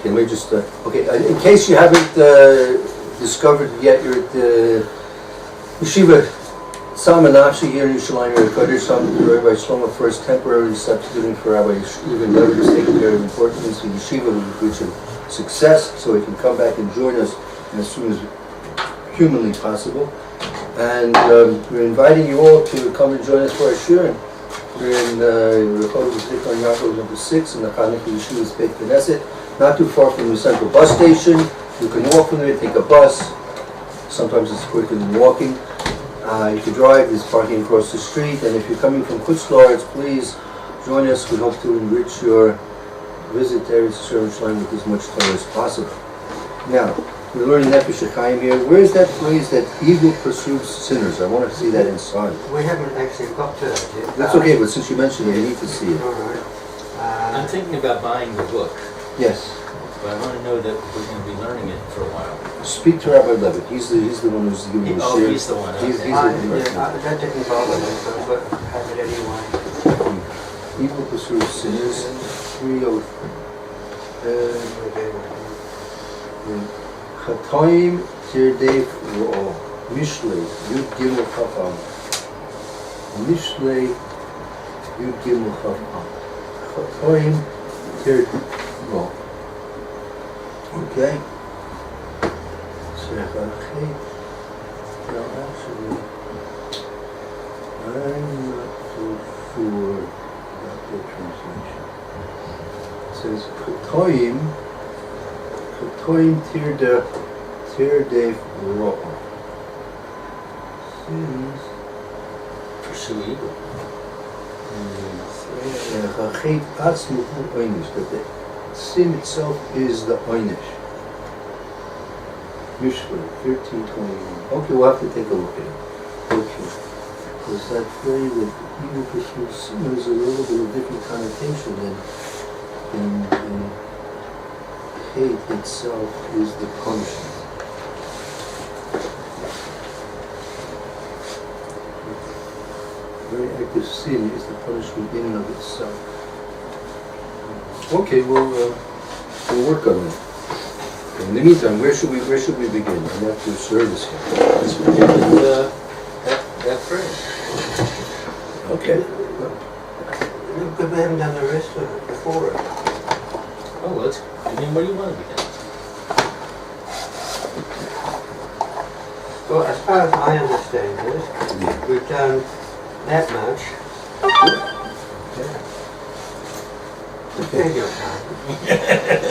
Okay, let me just, in case you haven't discovered yet, you're at the Yeshiva Tsama Nafshi here in Yerushalyim, HaKodesh. Rabbi Shlomo first temporarily substituting for Rabbi Yeshiva Levitt, who's taking care of important things for Yeshiva, we reach a success, so he can come back and join us as soon as humanly possible. And we're inviting you all to come and join us for our shiurim. We're in the HaKodesh on Yaakov number 6 in the Chanukah Yeshiva's Beit Knesset, not too far from the central bus station. You can walk from there, take a bus. Sometimes it's quicker than walking. You can drive, there's parking across the street, and if you're coming from Chutz La'aretz, please join us. We hope to enrich your visit to Yerushalyim with as much Torah as possible. Now, we're learning Nefesh HaChaim here. Where is that phrase that evil pursues sinners? I want to see that inside. We haven't actually got to that yet. That's okay, but since you mentioned it, I need to see it. All right. I'm thinking about buying the book, Yes. but I want to know that we're going to be learning it for a while. Speak to Rabbi Levitt. He's the one who's giving the shir. He's the one. He's Okay. the person. That didn't bother me, but I have it anyway. Evil pursues sinners. 3 HaChaim Tirdef Ro'o Mishlei Yud Gimel Chafam Mishlei Yud Gimel Chafam HaChaim Tirdef Ro'o. Okay. Now actually, I'm not so sure about the translation. It says HaChaim Tirdef Ro'o. Sins Pursue evil. Chachet Atzmu Oynish, that the sin itself is the Oynish. Mishlei 13:21. Okay, we'll have to take a look at it. Okay. Because that phrase that evil pursues sinners is a little bit of different connotation than hate itself is the punishment. Very active sin is the punishment in and of itself. Okay, we'll work on that. In the meantime, where should we begin? I'm after service here. Let's begin with that phrase. Okay. Because we haven't done the rest of it before it. Oh, let's begin. Where do you want to begin? Well, as far as I understand it, we've done that much. Beg your pardon.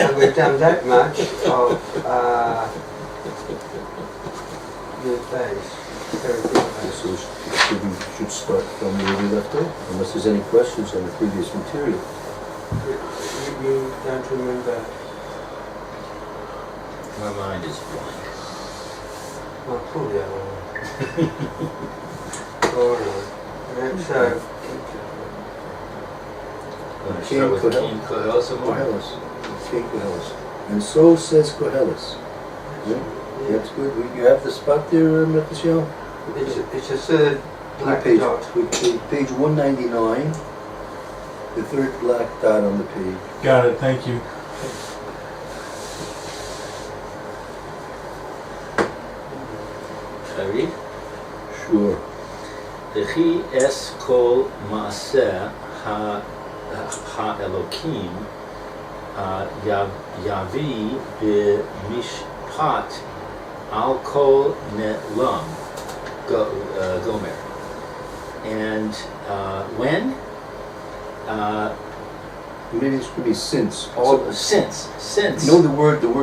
And we've done that much of the base. Very good base. So we should start from where we left off, unless there's any questions on the previous material. You don't remember? My mind is blank. Well, pull the other one. All right. And so, Start with King Koheles and more. King Koheles. And so says Koheles. Yeah? That's good. You have the spot there, Nefesh? it's a third black page, dot. page 199. The third black dot on the page. Got it, thank you. Should I read? Sure. V'chi es kol maaseh ha-Elokim yavi b'mishpat al kol ne'lam gomer. And when? Maybe this could be since. Since. You know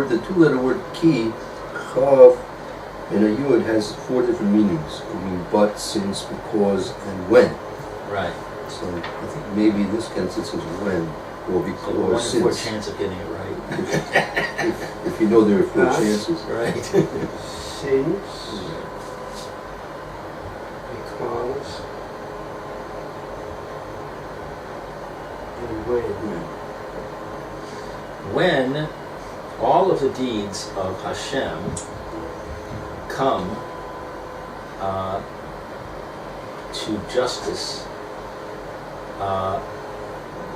the two-letter word ki, chav, and a yud has 4 different meanings. It means but, since, because, and when. Right. So I think maybe in this case it says when, or because, So or 1 in 4 since. chance of getting it right. If you know there are 4 Yes. chances. Right. Since, because, and when. When all of the deeds of Hashem come to justice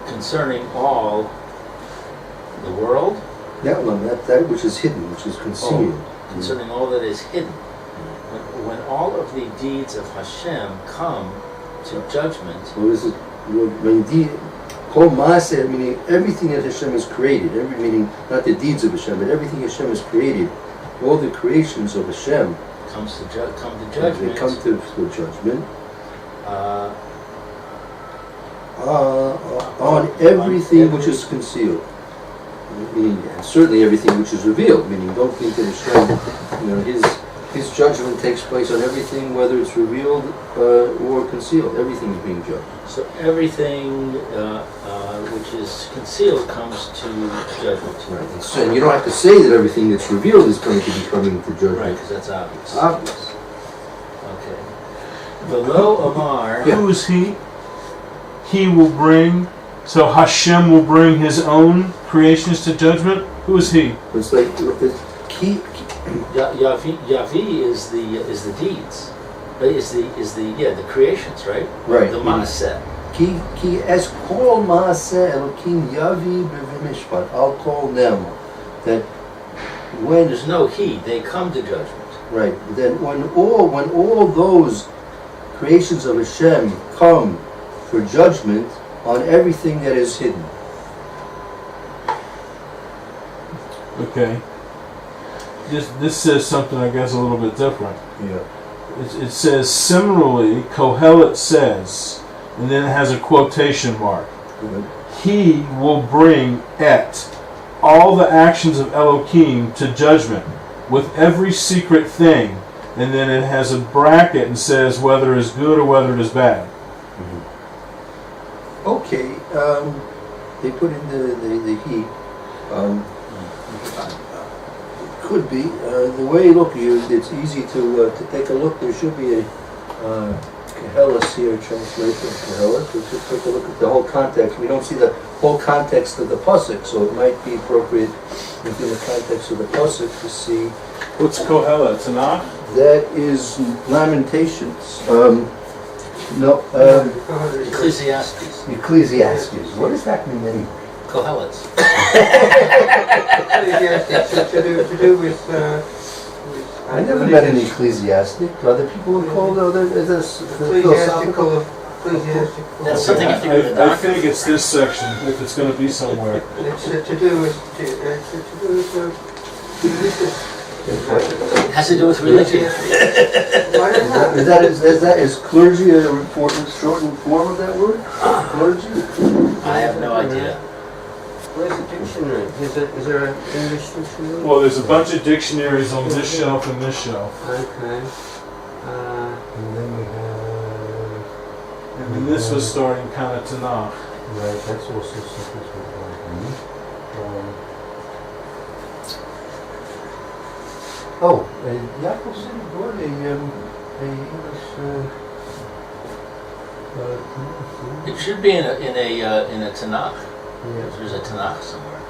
concerning all the world that which is hidden, which is concealed. Concerning all that is hidden. When all of the deeds of Hashem come to judgment, What is it? Kol Maaseh, meaning everything that Hashem has created, meaning not the deeds of Hashem, but everything Hashem has created, all the creations of Hashem come to judgment. They come to judgment on everything which is concealed. Meaning, and certainly everything which is revealed. Meaning, don't think that Hashem, his judgment takes place on everything, whether it's revealed or concealed. Everything is being judged. So everything which is concealed comes to judgment. Right. And you don't have to say that everything that's revealed is going to be coming to judgment. Right, because that's obvious. Obvious. Okay. Below Amar. Who is he? He will bring. So Hashem will bring His own creations to judgment. Who is He? It's like key. Yavi is the deeds. Is the creations, right? Right. The Maaseh. Ki es kol maaseh Elokim yavi b'mishpat. I'll call them that when There's no he. They come to judgment. right. Then when all those creations of Hashem come for judgment on everything that is hidden. Okay. This says something, I guess, a little bit different. Yeah. It says, similarly, Kohelet says, and then it has a quotation mark. He will bring all the actions of Elohim to judgment with every secret thing, and then it has a bracket and says whether it is good or whether it is bad. Okay. They put in the he. Could be. The way you look, it's easy to take a look. There should be a Koheles here, translation of Koheles. We should take a look at the whole context. We don't see the whole context of the pasuk, so it might be appropriate within the context of the pasuk to see. What's Kohelet? Tanakh? That is Lamentations. Ecclesiastes. Ecclesiastes. What does that mean anyway? Kohelets. to do with I never met an ecclesiastic. Other people are called philosophical. ecclesiastical. That's something you figure in the I doctrine. think it's this section, if it's going to be somewhere. It's to do with It has to do with religion. Is clergy a important shortened form of that word? Clergy? I have no idea. Where's the dictionary? Is there an English dictionary? Well, there's a bunch of dictionaries on this shelf and this shelf. Okay. And then we have... And this was starting kind of Tanakh. Right, that's also something Yaakov said he brought a English... It should be in a Tanakh. Yeah. There's a Tanakh somewhere.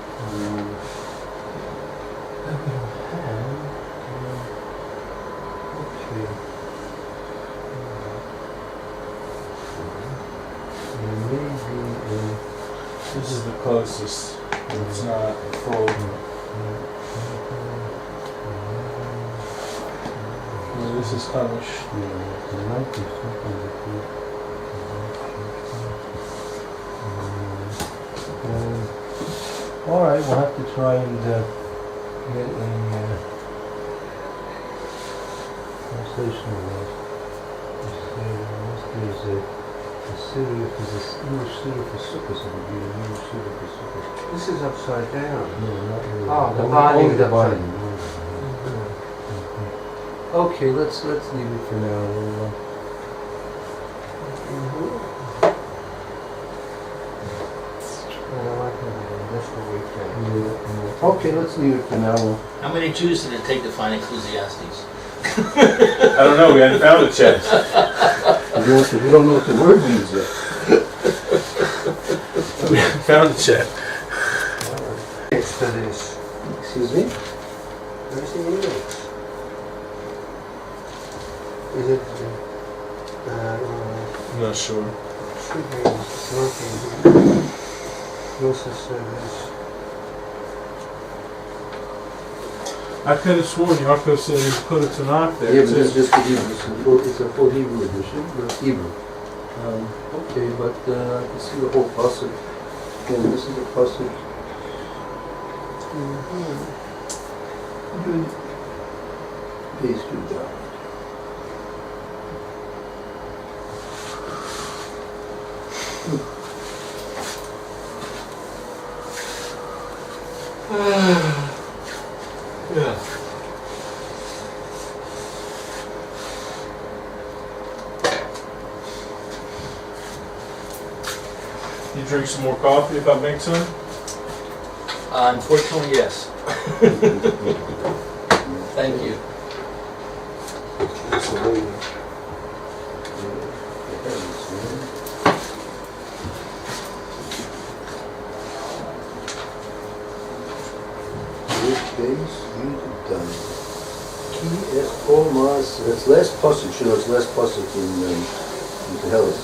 This is the closest. It's not full. This is Chumash. All right, we'll have to try and get a translation of that. There's a city, there's an English city for Sukkot, so it would be an English city for Sukkot. This is upside down. No, not really. Oh, the binding is upside down. Okay, let's leave it for now. Okay, let's leave it for now. How many Jews did it take to find Ecclesiastes? I don't know, we hadn't found it yet. We don't know what the word means yet. We haven't found it yet. It's for this. Excuse me? Where's the index? Is it? I'm not sure. Should be working. Also says I could have sworn Yaakov said he put a Tanakh there. Yeah, but too. this is just the Hebrew. It's a full Hebrew edition, but Hebrew. Okay, but I can see the whole pasuk. Again, this is the pasuk. Good. Base good job. Yeah. You drink some more coffee if I make some? Unfortunately, yes. Thank you. That's the way. Base, read it done. Key es kolmas. That's last pasuk. You know, it's last pasuk in Tehillim.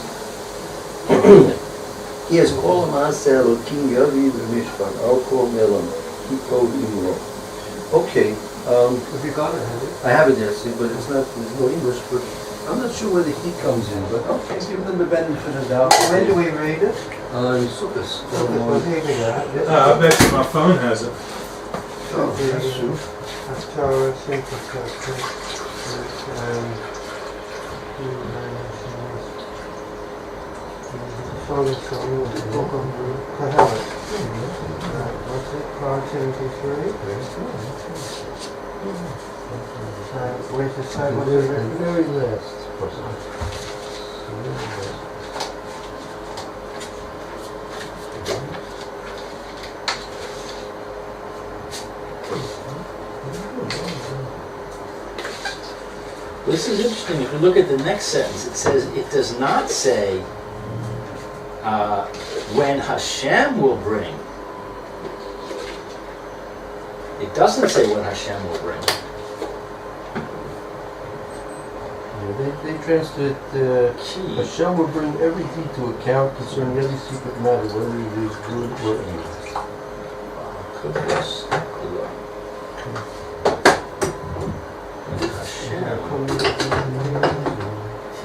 Key es kolmas elokim yavi b'mishpat al kol melam kiko imro. Okay. Have you got it, have you? I have it there, see, but it's not. There's no English, but I'm not sure where the heat comes in. But okay, give them the benefit of the doubt. When do we read it? Sukkos. We're reading that. I bet you my phone has it. Oh, that's true. That's Torah, synthesis, the book of Kohelet. What's it? 573. Where's the side? What's it written? Very last. This is interesting. If you look at the next sentence, it says it does not say when Hashem will bring. It doesn't say when Hashem will bring. Yeah, they translate Key. Hashem will bring every deed to account concerning every secret matter, whether it is good or evil. HaKodesh.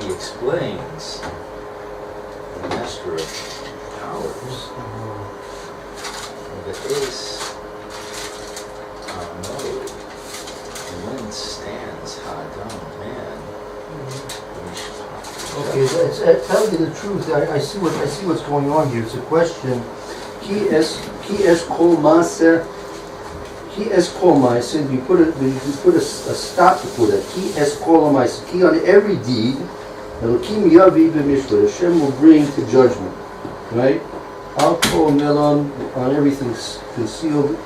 He explains the master of powers. The ace mode, and then stands Hadam man. Okay, I tell you the truth. I see what's going on here. It's a question. Ki es kol maser. Ki es kol ma'aser. You put a stop before that. Ki es kol ma'aser. Ki on every deed. Elokim yavi b'mishpat. Hashem will bring to judgment. Right? Al kol melon on everything concealed.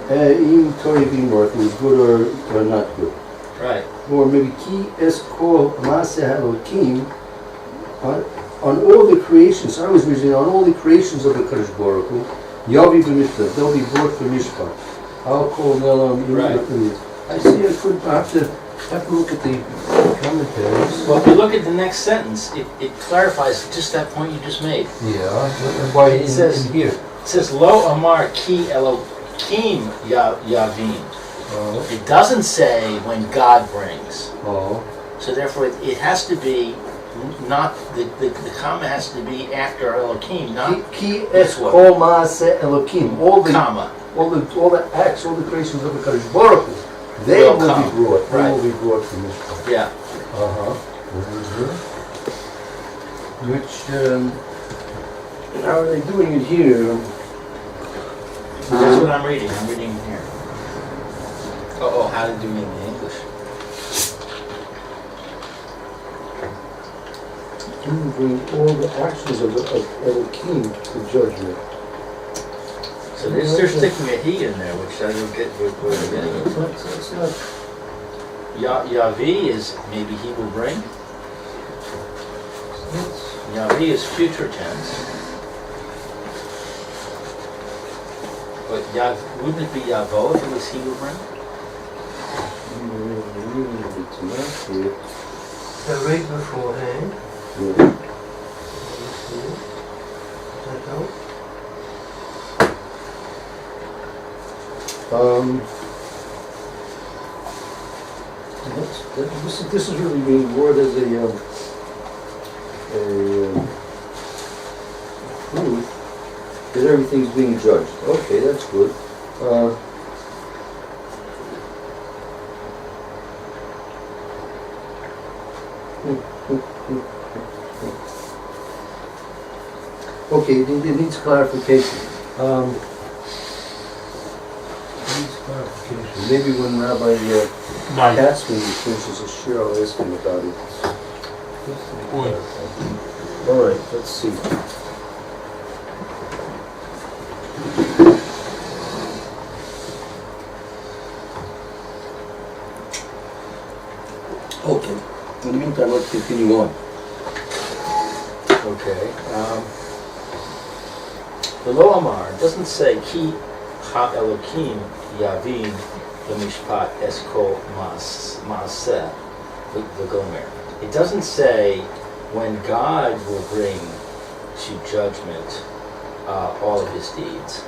Im tori v'imor. If it was good or not good. Right. Or maybe ki es kol ma'aser Elokim. On all the creations. I was reading on all the creations of the HaKodesh Baruch Hu. Yavi b'mishpat. They'll be brought for mishpat. I'll call Melam. Right. I see. I have to look at the commentaries. Well, if you look at the next sentence, it clarifies just that point you just made. Yeah. Why It says in here? It says Lo Amar Ki Elokim Yavim. Oh. It doesn't say when God brings. Oh. So therefore, it has to be not the comma has to be after Elokim, not Ki es kol ma'aseh Elokim. All the comma. all the acts, all the creations of the HaKodesh Baruch Hu, they will come. be brought. They Right. will be brought from mishpat. Yeah. Which how are they doing it here? That's what I'm reading. I'm reading here. Oh, how did you mean in English? He will bring all the actions of Elokim to judgment. So they're sticking a he in there, which I don't get what we're getting at. It's not. Yavi is maybe he will bring. Yavi is future tense. But wouldn't it be Yavo if it was he will bring? The read beforehand. Yeah. Does that help? This is really being worded as a proof that everything's being judged. Okay, that's good. Okay, it needs clarification. Maybe when Rabbi Katzman finishes his shir, I'll ask him about it. All right, let's see. Okay. In the meantime, let's continue on. Okay. The Lo Amar doesn't say Ki Ha Elokim Yavim L'Mishpat Eskol Maaseh V'Gomer. It doesn't say when God will bring to judgment all of his deeds.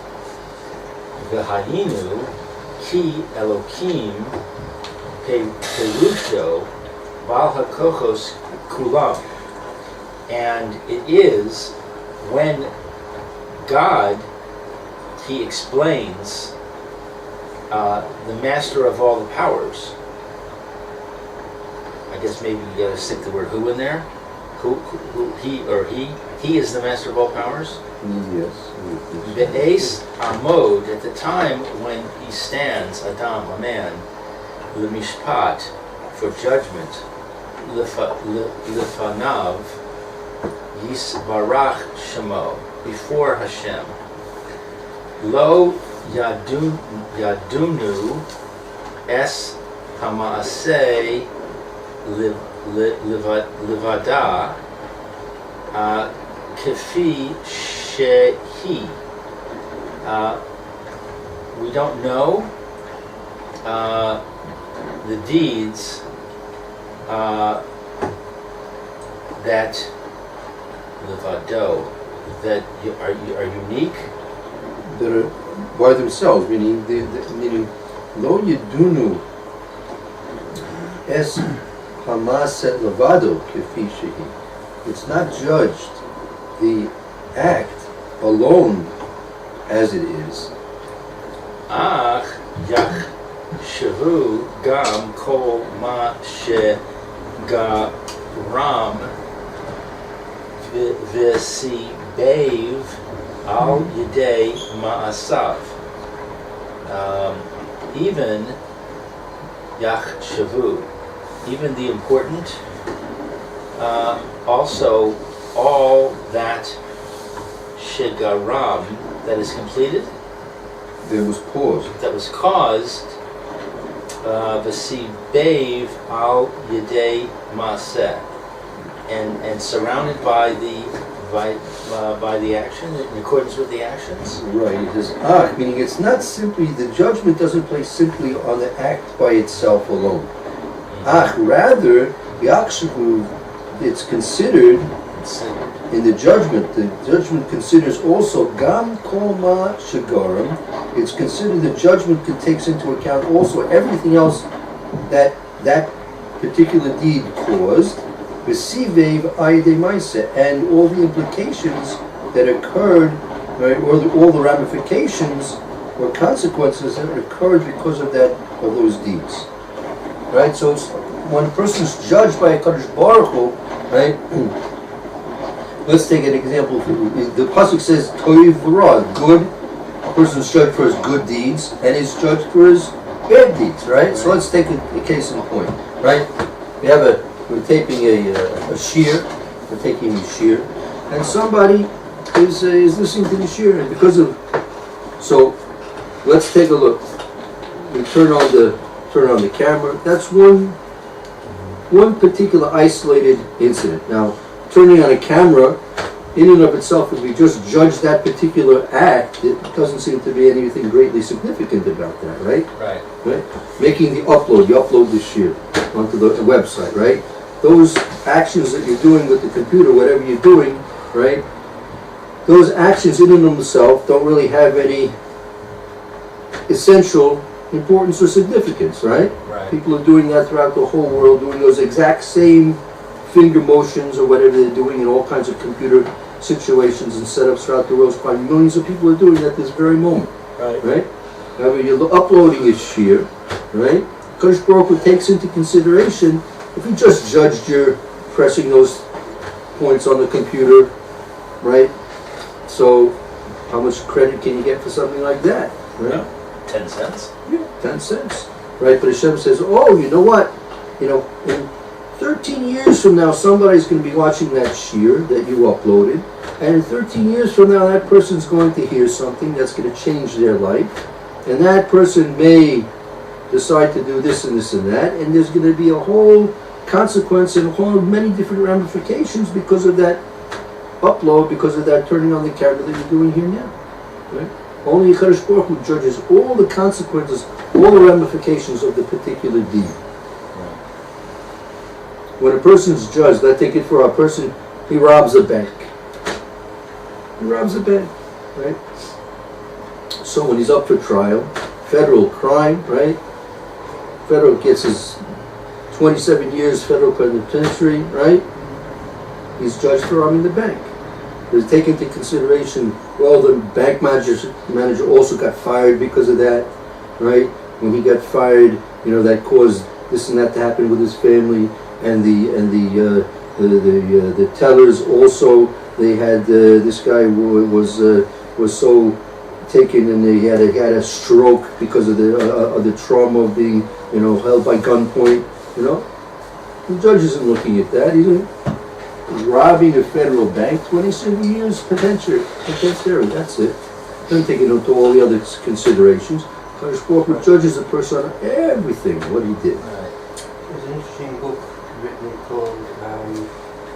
V'Hayinu Ki Elokim Perusho Bal HaKochos Kulam. And it is when God, he explains the master of all the powers. I guess maybe you gotta stick the word who in there. Who he or he is the master of all powers. Yes. Be'es Amod, at the time when he stands, Adam, a man, L'Mishpat, for judgment, L'fanav, Yisbarach Shemo, before Hashem. Lo Yadunu Es Hamaaseh Livada Kefi Shehi. We don't know the deeds that Levado, that are unique, that are by themselves, meaning lo yedunu es hamaset levado kefi shehi. It's not judged the act alone as it is. Ach yach shavu gam kol ma she garam v'sibev al yidei ma'asav. Even Yach Shavu, even the important, also all that Shegaram, that is completed, There was that was caused, v'sibev al yidei ma'aseh, and surrounded by the action, in accordance with the actions. right. It is meaning it's not simply, the judgment doesn't place simply on the act by itself alone. Rather, yakshavu, it's considered in the judgment. The judgment considers also gam kol ma shagaram. It's considered, the judgment takes into account also everything else that particular deed caused. V'sivev ayidei ma'aseh, and all the implications that occurred, right, or all the ramifications or consequences that occurred because of those deeds, right? So when a person is judged by HaKodesh Baruch Hu, right? Let's take an example. The pasuk says toiv v'ra, good. A person is judged for his good deeds and is judged for his bad deeds, right? So let's take a case in point, right? We're taping a shir, we're taking a shir, and somebody is listening to the shir, and so let's take a look. We turn on the camera. That's one particular isolated incident. Now, turning on a camera, in and of itself, if we just judge that particular act, it doesn't seem to be anything greatly significant about that, right? Right. Making the upload, you upload the shir onto the website, right? Those actions that you're doing with the computer, whatever you're doing, right? Those actions in and of themselves don't really have any essential importance or significance, right? Right. People are doing that throughout the whole world, doing those exact same finger motions or whatever they're doing in all kinds of computer situations and setups throughout the world. Probably millions of people are doing that this very moment, Right. right? Now, when you're uploading a shear, right? HaKodesh Baruch Hu takes into consideration, if he just judged your pressing those points on the computer, right? So, how much credit can you get for something like that, right? 10 cents. Yeah, 10 cents, right? But Hashem says, oh, you know what? You know, in 13 years from now, somebody's going to be watching that shear that you uploaded, and in 13 years from now, that person's going to hear something that's going to change their life, and that person may decide to do this and this and that, and there's going to be a whole consequence and a whole many different ramifications because of that upload, because of that turning on the camera that you're doing here now, right? Only HaKodesh Baruch Hu judges all the consequences, all the ramifications of the particular deed. When a person's judged, I take it for a person, he robs a bank. He robs a bank, right? So when he's up for trial, federal crime, right? Federal gets his 27 years federal penitentiary, right? He's judged for robbing the bank. There's taken into consideration, well, the bank manager also got fired because of that, right? When he got fired, you know, that caused this and that to happen with his family, and the tellers also. They had this guy was so taken, and he had a stroke because of the trauma of being, you know, held by gunpoint. You know, the judge isn't looking at that. He's robbing a federal bank, 27 years penitentiary. That's it. Doesn't take into all the other considerations. HaKodesh Baruch Hu judges a person on everything, what he did. There's an interesting book written called,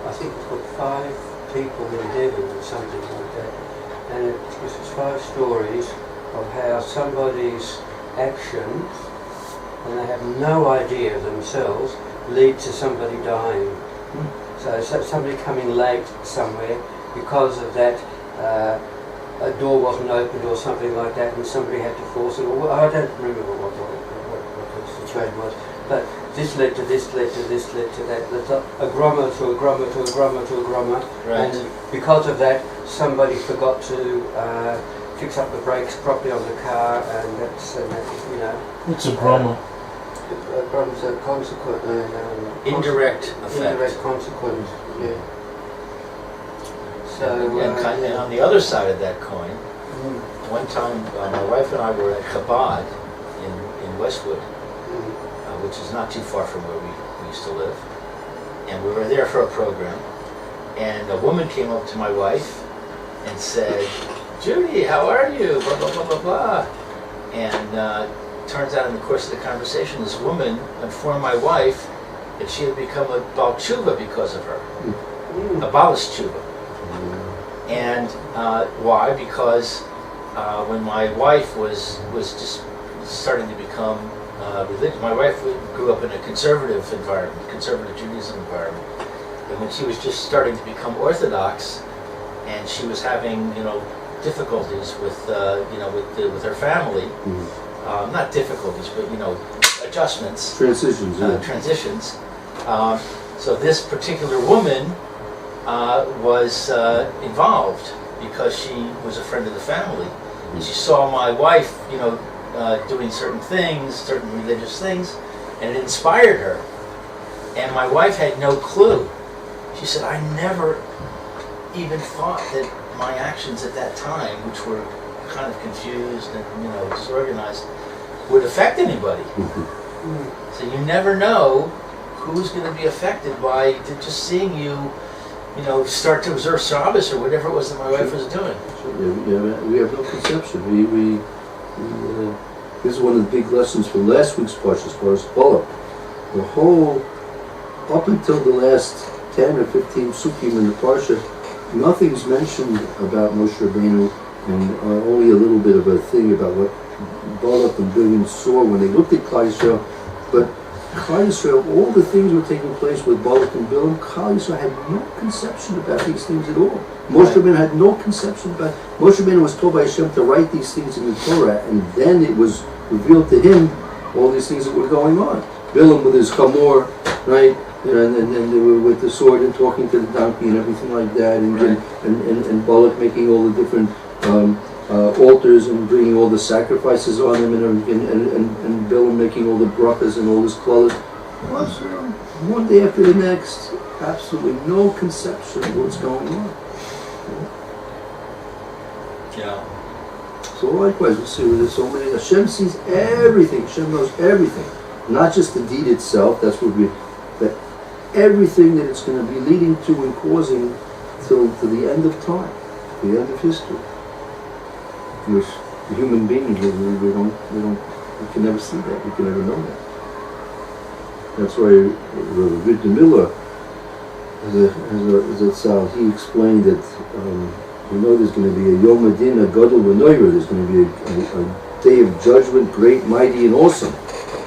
I think it's called 5 People in Heaven or something like that. And it's 5 stories of how somebody's actions, and they have no idea themselves, lead to somebody dying. So somebody coming late somewhere because of that, a door wasn't opened or something like that, and somebody had to force it. Or I don't remember what the situation was, but this led to this, led to this, led to that. There's a grommer to a grommer to a grommer to a grommer, Right. and because of that, somebody forgot to fix up the brakes properly on the car, and that's you know. It's a grommer. Grommer's a consequence. Indirect effect. Indirect consequence. Yeah. So. And on the other side of that coin, one time my wife and I were at Chabad in Westwood, which is not too far from where we used to live. And we were there for a program. And a woman came up to my wife and said, "Judy, how are you? Blah, blah, blah, blah, blah." And turns out in the course of the conversation, this woman informed my wife that she had become a Baal Tshuva because of her. A Baalis Tshuva. And why? Because when my wife was just starting to become religious, my wife grew up in a conservative environment, conservative Judaism environment, and when she was just starting to become Orthodox, and she was having, you know, difficulties with, you know, with her family, not difficulties, but, you know, adjustments, Transitions, yeah. Transitions. So this particular woman was involved because she was a friend of the family, and she saw my wife, you know, doing certain things, certain religious things, and it inspired her. And my wife had no clue. She said, "I never even thought that my actions at that time, which were kind of confused and, you know, disorganized, would affect anybody." So you never know who's going to be affected by just seeing you, you know, start to observe Shabbos or whatever it was that my wife was doing. Yeah, we have no conception. This is one of the big lessons from last week's parsha as far as Balak. The whole, up until the last 10 or 15 sukkim in the parsha, nothing's mentioned about Moshe Rabbeinu, and only a little bit of a thing about what Balak and Bilam saw when they looked at Klal Yisrael. But Klal Yisrael, all the things were taking place with Balak and Bilam. Klal Yisrael had no conception about these things at all. Moshe Rabbeinu had no conception about. Moshe Rabbeinu was told by Hashem to write these things in the Torah, and then it was revealed to him all these things that were going on. Bilam with his chamor, right? And they were with the sword and talking to the donkey and everything like that, and Balak making all the different altars and bringing all the sacrifices on them, and Bilam making all the brachas and all this clothes. One day after the next, absolutely no conception of what's going on. Yeah. So likewise, we see there's so many. Hashem sees everything. Hashem knows everything, not just the deed itself. That's what but everything that it's going to be leading to and causing till to the end of time, the end of history. Which the human beings, we can never see that. We can never know that. That's why Rabbi Miller, as a tzal, he explained that. There's going to be a Yom Adin, a Gadol V'Noyer. There's going to be a day of judgment, great, mighty, and awesome.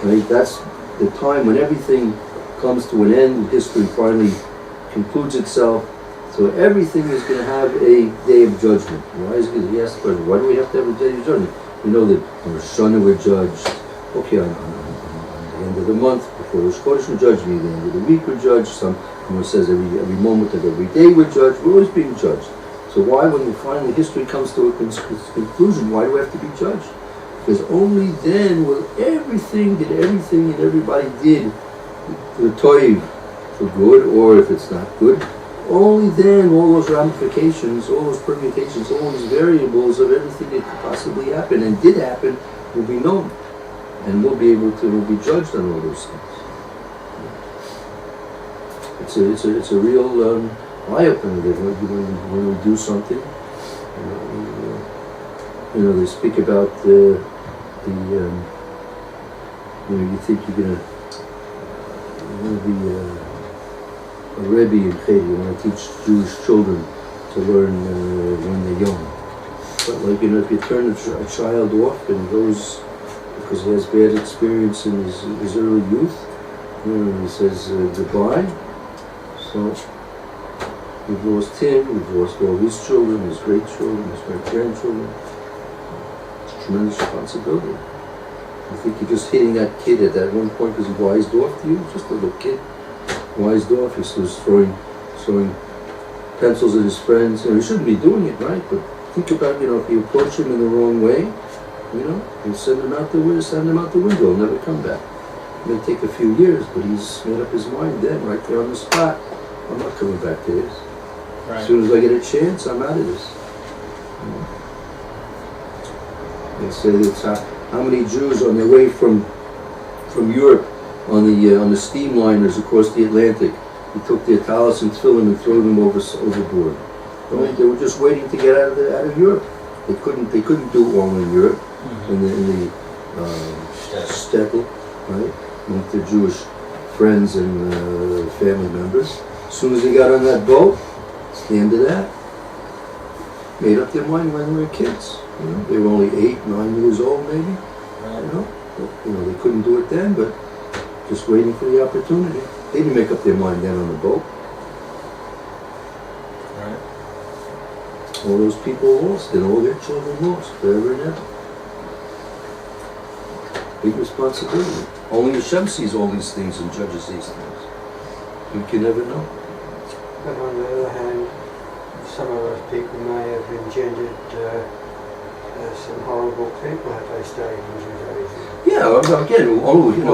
Right? That's the time when everything comes to an end. History finally concludes itself. So everything is going to have a day of judgment. Why is it? He asked the question, why do we have to have a day of judgment? We know that on Rosh Hashanah we're judged. Okay, on the end of the month, before Rosh HaKodesh we're judged. At the end of the week we're judged. Someone says every moment of every day we're judged. We're always being judged. So why, when finally history comes to a conclusion, why do we have to be judged? Because only then will everything and everybody did the toiv for good, or if it's not good, only then all those ramifications, all those permutations, all those variables of everything that could possibly happen and did happen will be known, and we'll be judged on all those things. It's a real eye-opener that when we do something, they speak about you think you're going to be a Rebbe in Cheder. You want to teach Jewish children to learn when they're young. But if you turn a child off and goes because he has bad experience in his early youth, he says goodbye. So we've lost him, we've lost all his children, his great-children, his great-grandchildren. It's a tremendous responsibility. You think you're just hitting that kid at that one point because he wised off to you? Just a little kid. Wised off, he was throwing pencils at his friends. He shouldn't be doing it, right? But think about, if you approach him in the wrong way, you send him out the window, he'll never come back. It may take a few years, but he's made up his mind then, right there on the spot. I'm not coming back to this. Right. As soon as I get a chance, I'm out of this. They say that how many Jews on their way from Europe on the steamliners across the Atlantic, he took their talis and tefillin and threw them overboard. They were just waiting to get out of Europe. They couldn't do it all in Europe, in the shtetl, right? With their Jewish friends and family members. As soon as they got on that boat, it's the end of that. Made up their mind when they were kids. They were only 8, 9 years old, maybe. They couldn't do it then, but just waiting for the opportunity. They didn't make up their mind then on the boat. Right. All those people lost, and all their children lost, forever and ever. Big responsibility. Only Hashem sees all these things and judges these things. We can never know. But on the other hand, some of those people may have engendered some horrible people if they stayed in Judaism. Yeah, again,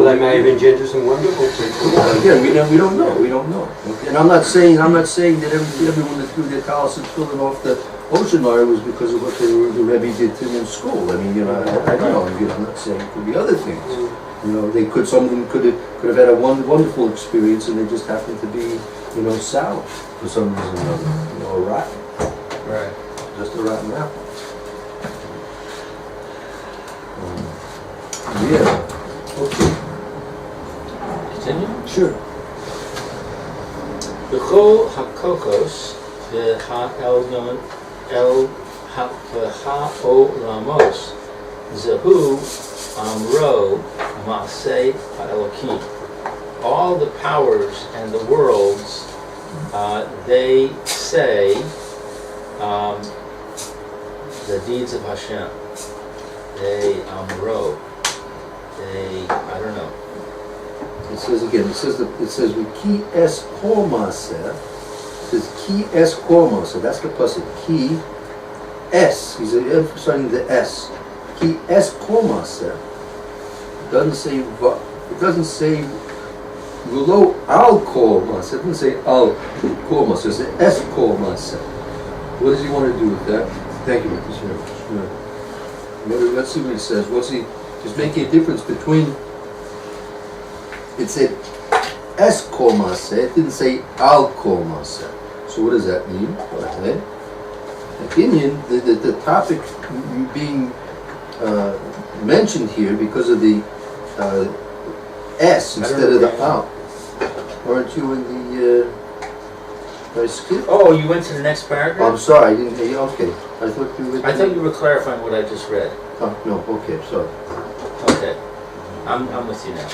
they may have engendered some wonderful people. Again, we don't know. Okay? And I'm not saying that everyone that threw their talis and tefillin off the ocean liner was because of what the Rebbe did to them in school. I mean, I'm not saying it could be other things. Some of them could have had a wonderful experience, and they just happened to be, sour for some reason or another. A rotten. Right. Just a rotten apple. Okay. Continue? Sure. B'chol HaKodesh v'ha'elyon v'ha'olamos zehu amro ma'aseh ha'elokim. All the powers and the worlds, they say the deeds of Hashem. They amro. I don't know. It says again, it says ki es kol maaseh. It says ki es kol maaseh. That's the pasuk. Ki es. He's emphasizing the s. Ki es kol maaseh. It doesn't say va. It doesn't say v'lo al kol maaseh. It doesn't say al kol maaseh. It says es kol maaseh. What does he want to do with that? Thank you, Mr. Chairman. Let's see what he says. What's he? He's making a difference between. It said es kol maaseh. It didn't say al kol maaseh. So what does that mean? Okay. Opinion. The topic being mentioned here because of the s instead of the al. Aren't you in the? I skipped. Oh, you went to the next paragraph? I'm sorry. I didn't. Okay. I thought you were. I thought you were clarifying what I just read. Oh, no. Okay. Sorry. Okay, I'm with you now.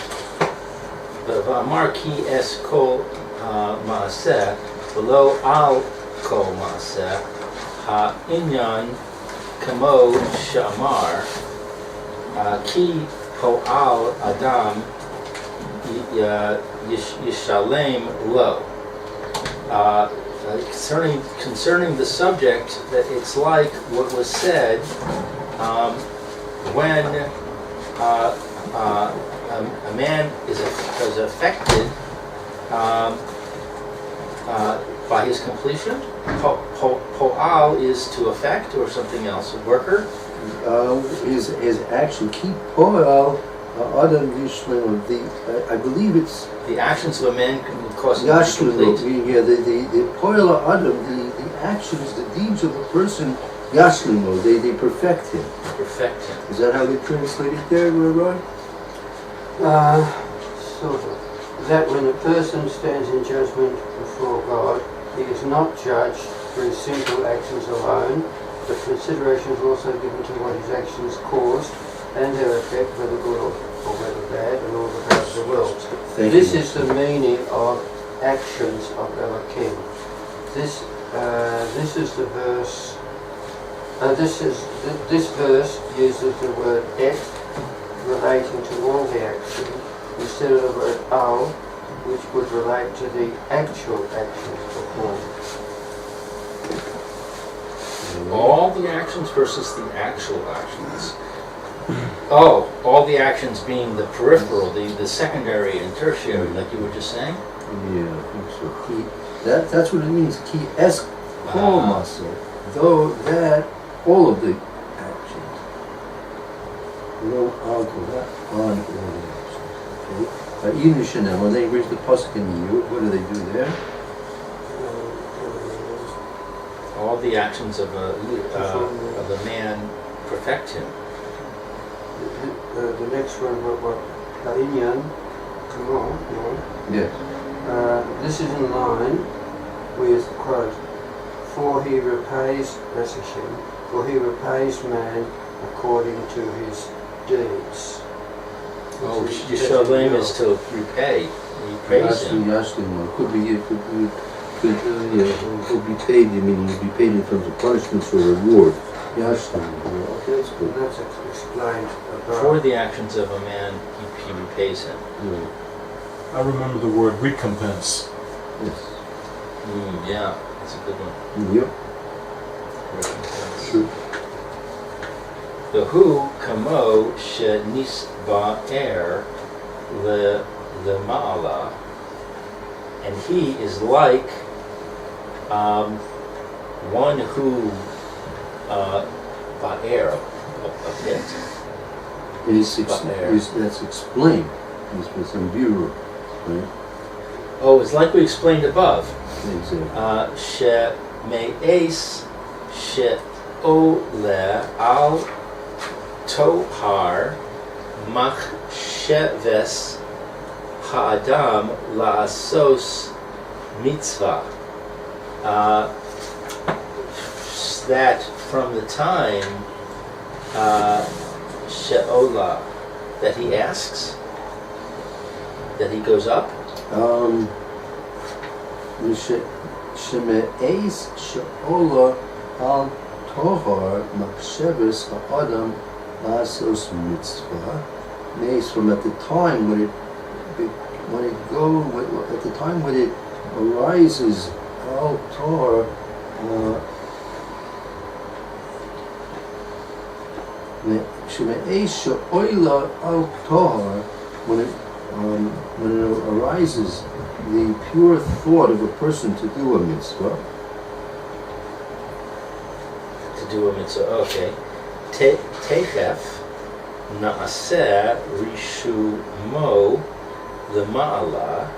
V'amar ki es kol maaseh v'lo al kol maaseh ha'inyan kamo shamar ki po'al adam Yerushalyim lo. Concerning the subject, that it's like what was said when a man is affected by his completion. Po'al is to affect or something else. A worker. His action. Keep po'al adam yishlim. I believe it's The actions of a man can cause him to be yashlim. complete. Yeah, the po'al adam. The actions, the deeds of a person. Yashlim. They perfect him. Perfect him. Is that how they translate it there, Roy? Sort of. That when a person stands in judgment before God, he is not judged for his simple actions alone, but consideration is also given to what his actions caused and their effect, whether good or whether bad, and all about the world. This is the meaning of actions of Elohim. This is the verse. This verse uses the word et relating to all the action instead of the word al, which would relate to the actual actions performed. All the actions versus the actual actions. Oh, all the actions being the peripheral, the secondary and tertiary, like you were just saying? Yeah, I think so. That's what it means. Ki es kol maaseh. Though that all of the actions. No alcohol, on all the actions. Okay. Yerushalayim, when they reach the pasuk in the year, what do they do there? All the actions of a man perfect him. The next one, what? Inyan, come on. Yes. This is in line with, quote, for he repays man according to his deeds. Oh, Yerushalyim is to repay. He prays him. Yashlim. Could be paid. I mean, he'd be paid in terms of punishments or reward. Yashlim. Okay, that's good. That's explained above. For the actions of a man, he repays him. Yeah. I remember the word recompense. Yes. Yeah, that's a good one. Yep. Sure. The hu kamo shenisba'er le ma'ala, and he is like one who ba'er, a pit. That's explained. It's with some bureau. Right? Oh, it's like we explained above. Exactly. She me'es she ole al tohar machsheves ha'adam la'asos mitzvah. That from the time she'ola, that he asks, that he goes up. Sheme'ez she'ola al tohar machsheves ha'adam la'asos mitzvah. mace from at the time when at the time when it arises al Torah. When it arises, the pure thought of a person to do a mitzvah. To do a mitzvah, okay. Techef naaseh rishumo lema'ala.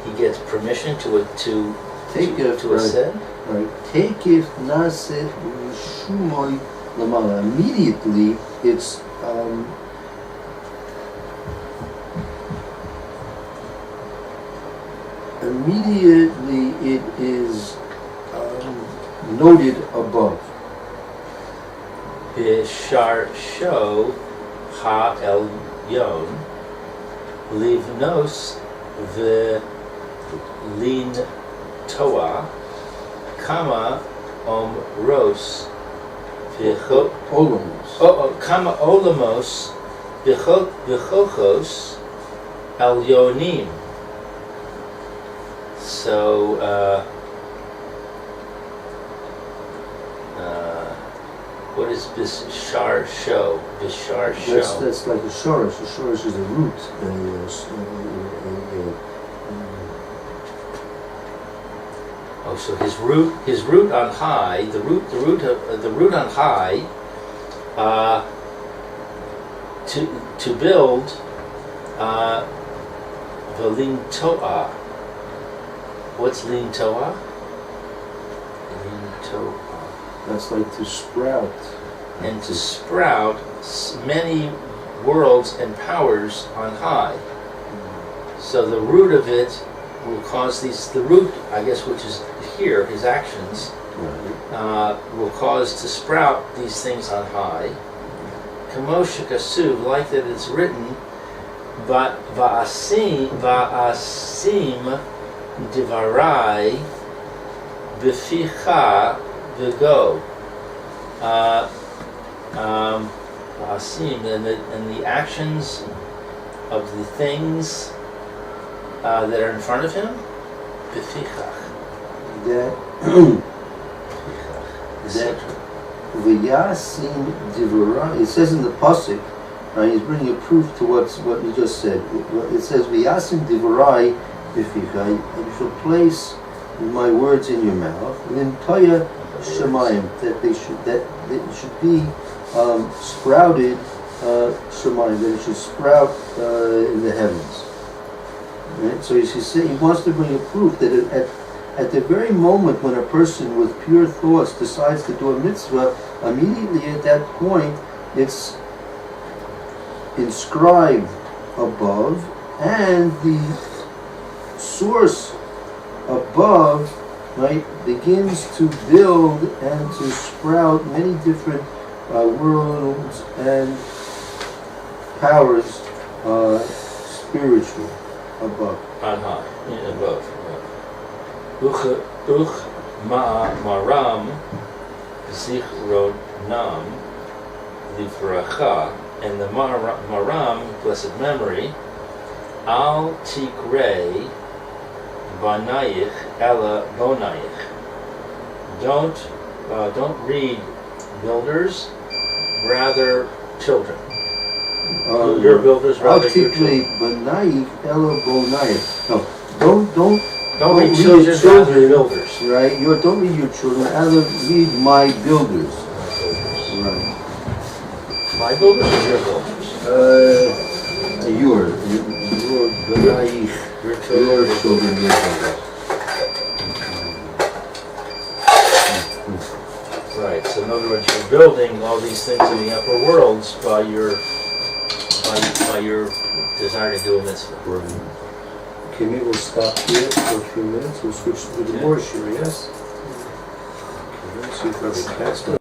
He gets permission to ascend. Right. Tekef naseh rishumoy lamala. Immediately, it's it is noted above. Bishar sho ha elyon livnos v'lin toa kama ros kama olamos v'chochos elyonim. So what is Bishar Sho? Bishar Sho. That's like a shorish. A shorish is a root. Oh, so his root on high, the root on high, to build the lin toa. What's lin toa? Lin toa. That's like to sprout. And to sprout many worlds and powers on high. So the root of it will cause the root, I guess, which is here, his actions, will cause to sprout these things on high. Kamosha Kasuv, like that it's written, but va'asim divarai b'ficha v'go. Va'asim, and the actions of the things that are in front of him, b'fichach. V'yasim divarai. It says in the pasuk, right? He's bringing a proof to what you just said. It says v'yasim divarai b'ficha. You shall place my words in your mouth. Then toya shemayim, that they should be sprouted shemayim, that it should sprout in the heavens. Right? So he wants to bring a proof that at the very moment when a person with pure thoughts decides to do a mitzvah, immediately at that point it's inscribed above, and the source above, right, begins to build and to sprout many different worlds and powers spiritual above. On high, above. Uch maram zichronam livracha, and the maram, blessed memory, al tikrei banayich ela bonayich. Don't read builders, rather children. Your builders, rather your children. Banayich ela bonayich. No, don't read read children, rather children, builders. right? Don't read your children, rather read my builders. Right. My builders or your builders? Your banayich. Your children. Right. So in other words, you're building all these things in the upper worlds by your desire to do a mitzvah. Right. Okay, maybe we'll stop here for a few minutes. We'll switch to the more shir, yes? Okay, let's see if I can catch that.